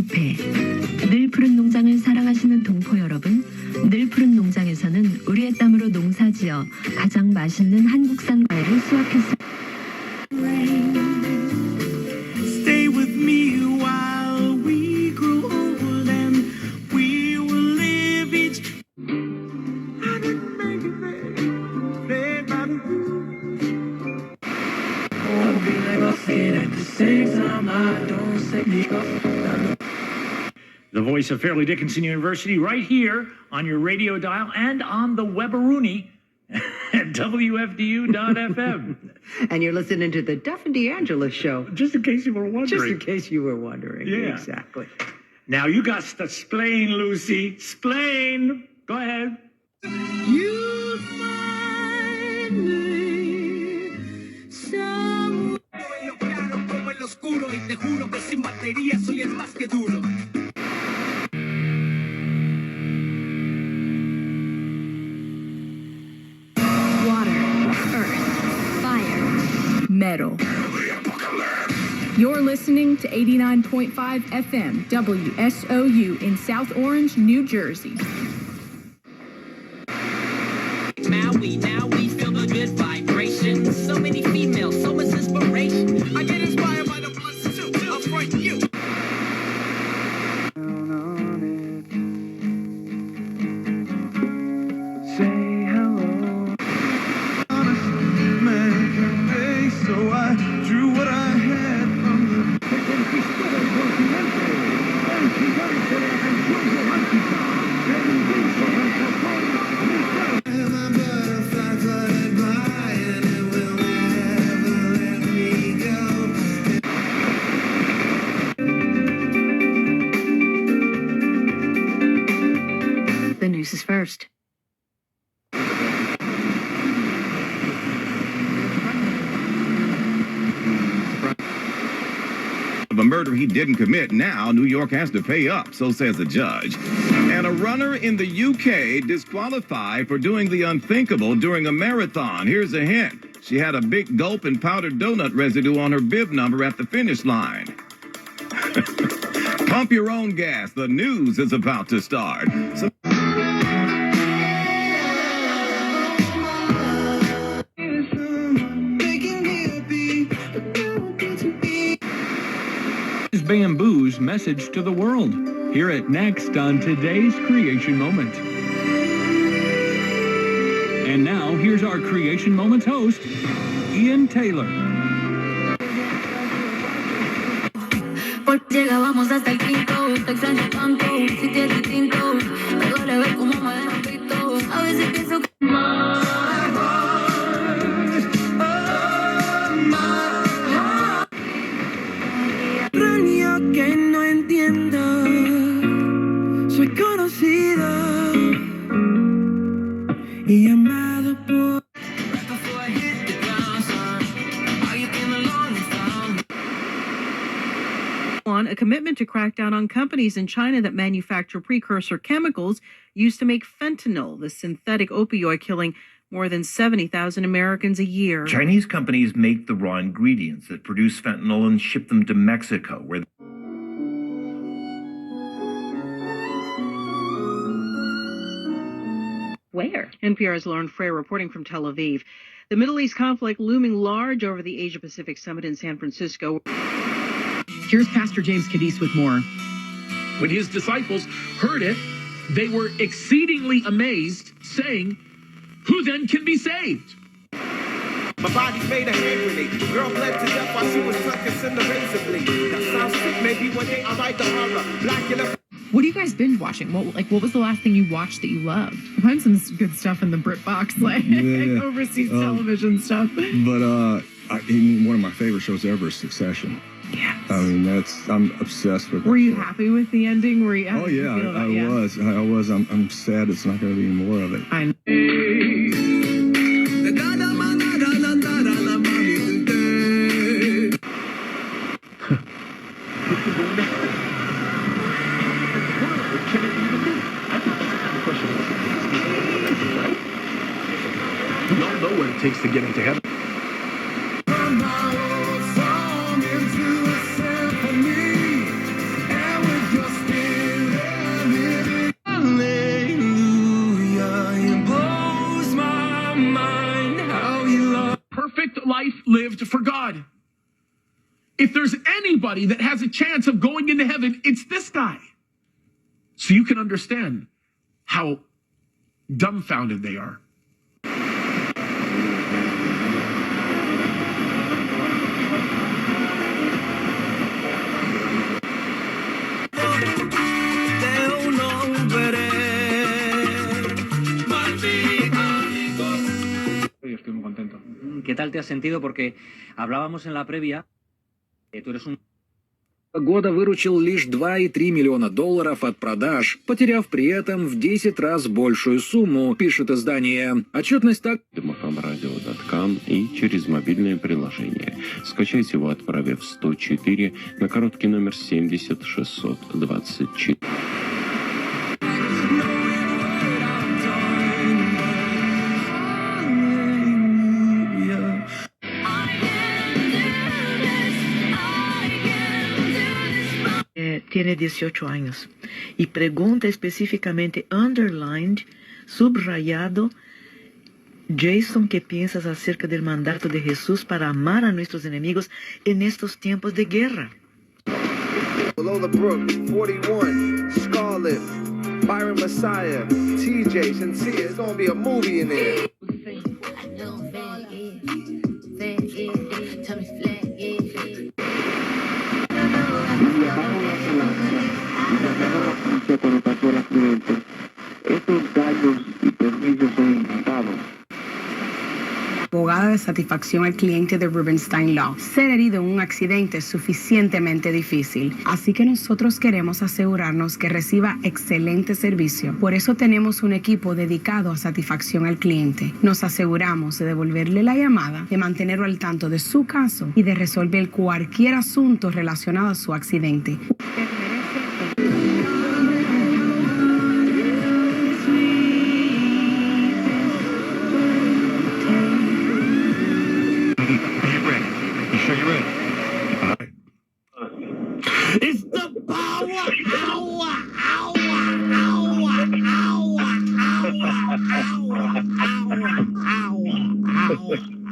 부패. 늘 푸른 농장을 사랑하시는 동포 여러분, 늘 푸른 농장에서는 우리의 땀으로 농사지어 가장 맛있는 한국산 과일을 수확했습니다. Stay with me while we grow old and we will live each. I didn't make it play by the rules. I'll be like a kid at the same time. I don't say The voice of Fairleigh Dickinson University right here on your radio dial and on the Webberoonie at WFDU.FM. And you're listening to the Duff and D'Angelo show. Just in case you were wondering. Just in case you were wondering. Yeah. Exactly. Now you got to splain, Lucy. Splain. Go ahead. You find me somewhere. Como el oscuro y te juro que sin batería soy el más que duro. Metal. You're listening to 89.5 FM WSOU in South Orange, New Jersey. Now we feel the good vibrations. So many females, so much inspiration. I get inspired by the bloods too. I'm right you. Say hello. So I drew what I had from the butterfly fluttered by and it will never let me go. The news is first. Of a murder he didn't commit, now New York has to pay up, so says a judge. And a runner in the UK disqualified for doing the unthinkable during a marathon. Here's a hint. She had a big gulp and powdered donut residue on her bib number at the finish line. Pump your own gas. The news is about to start. Bamboo's message to the world. Hear it next on today's Creation Moment. And now, here's our Creation Moments host, Ian Taylor. Llegábamos hasta el quinto, te extraño tanto, si te es distinto, me duele ver cómo me dejan visto, a veces pienso que... Que no entiendo, soy conocido y amado por. A commitment to crack down on companies in China that manufacture precursor chemicals used to make fentanyl, the synthetic opioid killing more than 70,000 Americans a year. Chinese companies make the raw ingredients that produce fentanyl and ship them to Mexico, where NPR's Lauren Frey reporting from Tel Aviv. The Middle East conflict looming large over the Asia-Pacific Summit in San Francisco. Here's Pastor James Cadiz with more. When his disciples heard it, they were exceedingly amazed, saying, "Who then can be saved?" My body made a hand grenade. Girl bled to death while she was tucked in the razor blade. That sounds sick. Maybe one day I write the horror. Black in a... What do you guys binge watching? What was the last thing you watched that you loved? I find some good stuff in the BritBox, like overseas television stuff. But one of my favorite shows ever is Succession. Yes. I mean, I'm obsessed with it. Were you happy with the ending? Were you? Oh yeah, I was. I'm sad it's not going to be more of it. I know. We all know what it takes to get into heaven. If there's anybody that has a chance of going into heaven, it's this guy. So you can understand how dumbfounded they are. Estoy muy contento. ¿Qué tal te has sentido? Porque hablábamos en la previa, tú eres un... Года выручил лишь $2,3 миллиона от продаж, потеряв при этом в 10 раз большую сумму, пишет издание. Отчетность так... FM-radio.com и через мобильное приложение. Скачайте его, отправив 104 на короткий номер 70624. Tiene 18 años y pregunta específicamente underlined, subrayado, Jason, ¿qué piensas acerca del mandato de Jesús para amar a nuestros enemigos en estos tiempos de guerra? Below the Brook, 41, Scarlet, Byron Messiah, TJ, Sincere. It's gonna be a movie in there. Estos daños y perjuicios son imputados. Abogada de satisfacción al cliente de Rubenstein Law. Ser herido en un accidente es suficientemente difícil, así que nosotros queremos asegurarnos que reciba excelente servicio. Por eso tenemos un equipo dedicado a satisfacción al cliente. Nos aseguramos de devolverle la llamada, de mantenerlo al tanto de su caso y de resolver cualquier asunto relacionado a su accidente. It's the power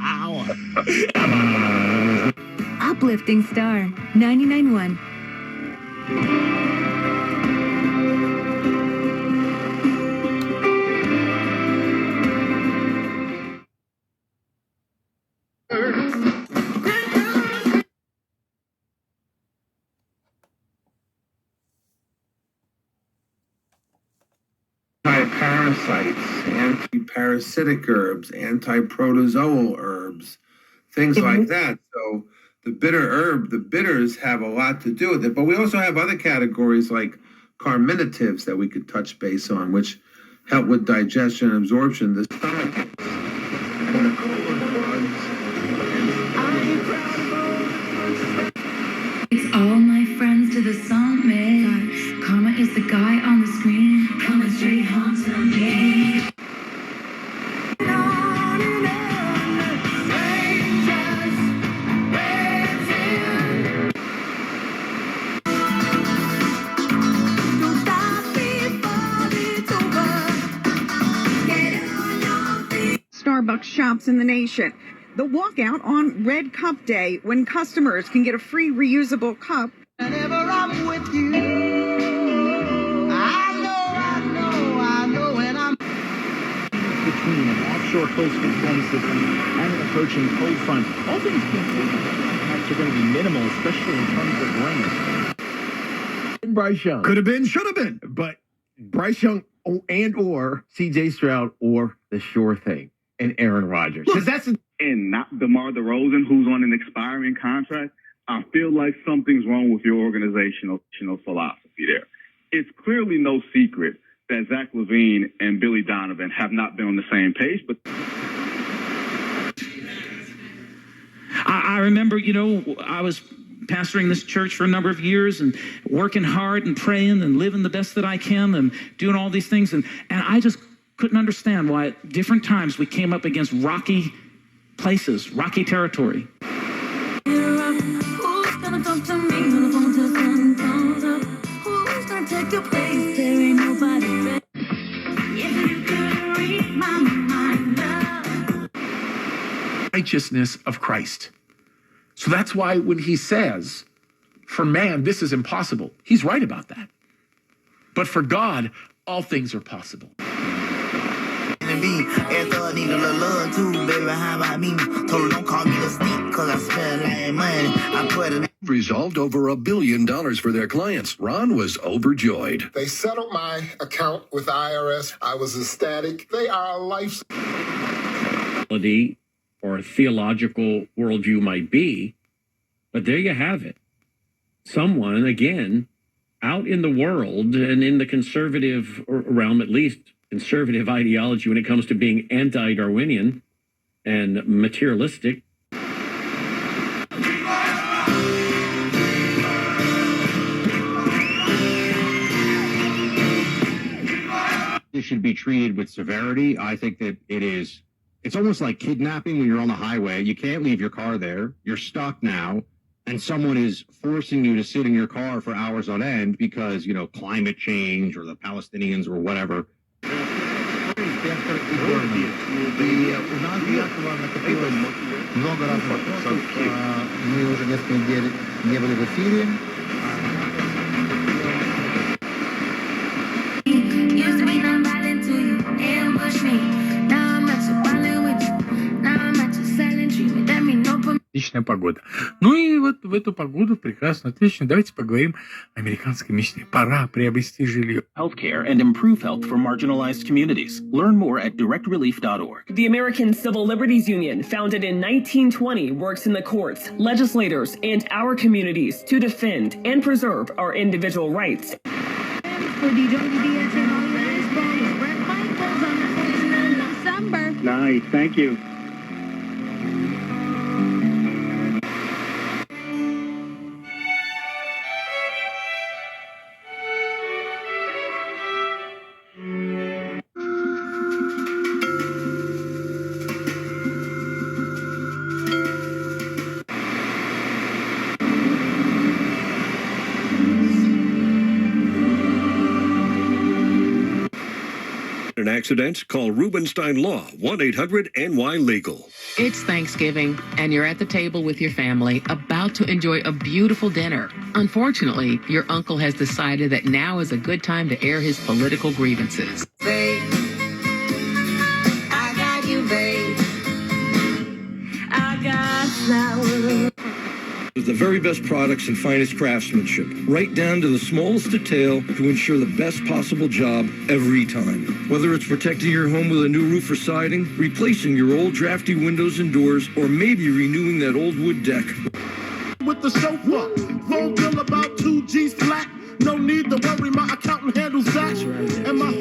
hour. Uplifting Star 99.1. Anti-parasites, anti-parasitic herbs, anti-protozoal herbs, things like that. So the bitters have a lot to do with it. But we also have other categories like carminatives that we could touch base on, which help with digestion and absorption. The stomach. It's all my friends to the summit. Karma is the guy on the screen, coming straight home to me. Starbucks shops in the nation. The walkout on Red Cup Day, when customers can get a free reusable cup. Whenever I'm with you, I know when I'm between an offshore coastal storm system and an approaching cold front. All things being equal, impacts are going to be minimal, especially in terms of rain. Bryce Young. Could have been, should have been. But Bryce Young and or C.J. Stroud or the sure thing and Aaron Rodgers. Because that's and not DeMar DeRozan, who's on an expiring contract. I feel like something's wrong with your organizational philosophy there. It's clearly no secret that Zach LaVine and Billy Donovan have not been on the same page, but I remember, I was pastoring this church for a number of years and working hard and praying and living the best that I can and doing all these things. And I just couldn't understand why at different times we came up against rocky places, rocky territory. Who's gonna talk to me on the phone till the sun comes up? Who's gonna take your place? There ain't nobody better. If you could read my mind, love. Righteousness of Christ. So that's why when he says, for man, this is impossible, he's right about that. But for God, all things are possible. Resolved over $1 billion for their clients. Ron was overjoyed. They settled my account with the IRS. I was ecstatic. They are a life. Or theological worldview might be, but there you have it. Someone, again, out in the world and in the conservative realm, at least conservative ideology when it comes to being anti-Darwinian and materialistic. This should be treated with severity. I think that it's almost like kidnapping when you're on the highway. You can't leave your car there. You're stuck now. And someone is forcing you to sit in your car for hours on end because, climate change or the Palestinians or whatever. Used to be nonviolent to you, ambush me. Now I'm at you, violent with you. Now I'm at you, silent treatment. That mean no permission. Отличная погода. Ну и вот в эту погоду прекрасно, отлично. Давайте поговорим о американской мечте. Пора приобрести жилье. Healthcare and improve health for marginalized communities. Learn more at directrelief.org. The American Civil Liberties Union, founded in 1920, works in the courts, legislators, and our communities to defend and preserve our individual rights. For the WBGO Brett Michaels on the station in December. Nice, thank you. Accidents, call Rubenstein Law, 1-800-NY-LEGAL. It's Thanksgiving, and you're at the table with your family, about to enjoy a beautiful dinner. Unfortunately, your uncle has decided that now is a good time to air his political grievances. Babe, I got you, babe. I got flowers. The very best products and finest craftsmanship, right down to the smallest detail to ensure the best possible job every time. Whether it's protecting your home with a new roof or siding, replacing your old drafty windows and doors, or maybe renewing that old wood deck. With the sofa, phone bill about 2 G's flat. No need to worry, my accountant handles that. And my